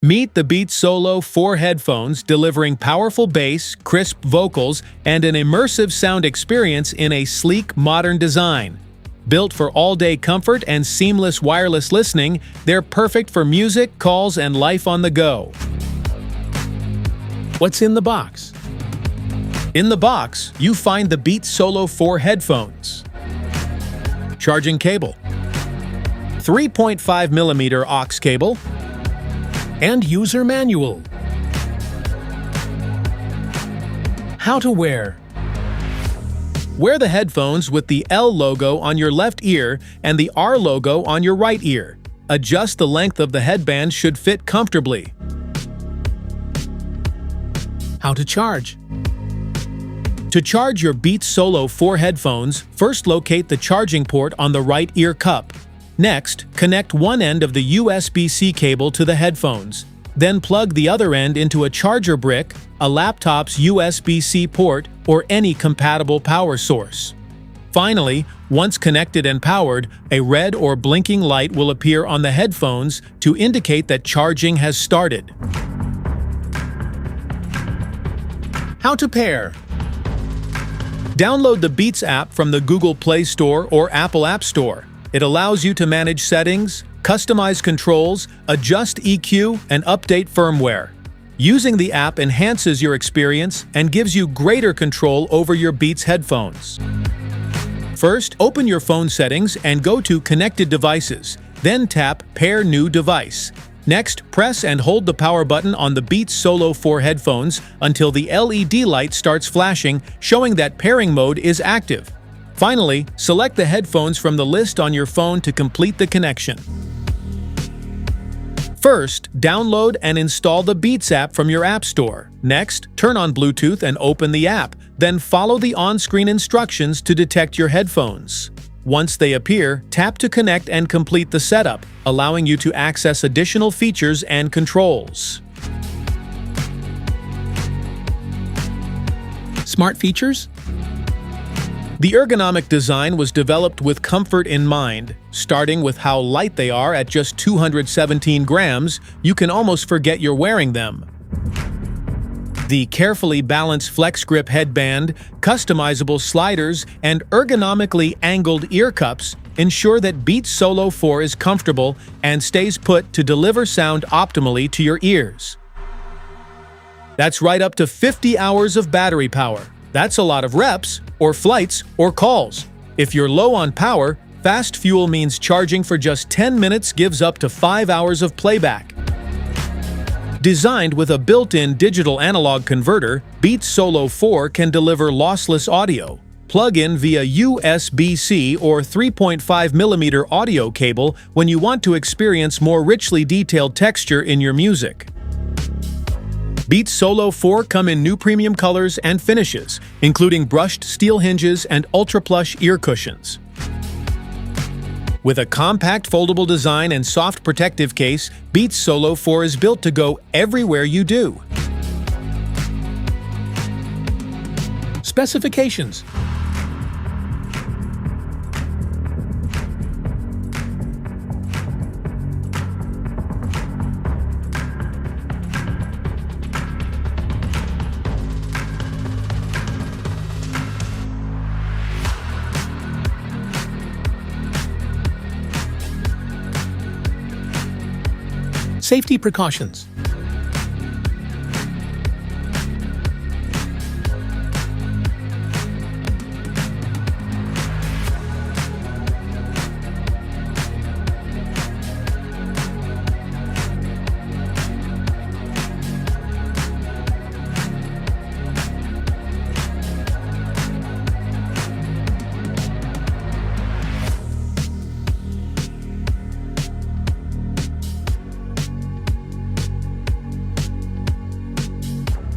Meet the Beats Solo 4 headphones, delivering powerful bass, crisp vocals, and an immersive sound experience in a sleek, modern design. Built for all-day comfort and seamless wireless listening, they're perfect for music, calls, and life on the go. What's in the box? In the box, you find the Beats Solo 4 headphones. Charging cable, 3.5mm aux cable, and user manual. How to wear. Wear the headphones with the L logo on your left ear and the R logo on your right ear. Adjust the length of the headband should fit comfortably. How to charge. To charge your Beats Solo 4 headphones, first locate the charging port on the right ear cup. Next, connect one end of the USB-C cable to the headphones. Then plug the other end into a charger brick, a laptop's USB-C port, or any compatible power source. Finally, once connected and powered, a red or blinking light will appear on the headphones to indicate that charging has started. How to pair. Download the Beats app from the Google Play Store or Apple App Store. It allows you to manage settings, customize controls, adjust EQ, and update firmware. Using the app enhances your experience and gives you greater control over your Beats headphones. First, open your phone settings and go to Connected Devices, then tap Pair New Device. Next, press and hold the power button on the Beats Solo 4 headphones until the LED light starts flashing, showing that pairing mode is active. Finally, select the headphones from the list on your phone to complete the connection. First, download and install the Beats app from your App Store. Next, turn on Bluetooth and open the app. Then follow the on-screen instructions to detect your headphones. Once they appear, tap to connect and complete the setup, allowing you to access additional features and controls. Smart features? The ergonomic design was developed with comfort in mind. Starting with how light they are at just 217 grams, you can almost forget you're wearing them. The carefully balanced flex grip headband, customizable sliders, and ergonomically angled ear cups ensure that Beats Solo 4 is comfortable and stays put to deliver sound optimally to your ears. That's right up to 50 hours of battery power. That's a lot of reps, or flights, or calls. If you're low on power, fast fuel means charging for just 10 minutes gives up to 5 hours of playback. Designed with a built-in digital analog converter, Beats Solo 4 can deliver lossless audio. Plug in via USB-C or 3.5mm audio cable when you want to experience more richly detailed texture in your music. Beats Solo 4 come in new premium colors and finishes, including brushed steel hinges and ultra-plush ear cushions. With a compact foldable design and soft protective case, Beats Solo 4 is built to go everywhere you do. Specifications. Safety precautions.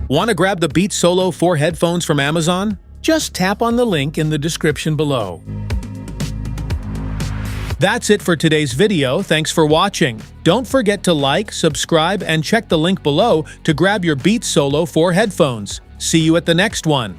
Want to grab the Beats Solo 4 headphones from Amazon? Just tap on the link in the description below. That's it for today's video. Thanks for watching. Don't forget to like, subscribe, and check the link below to grab your Beats Solo 4 headphones. See you at the next one.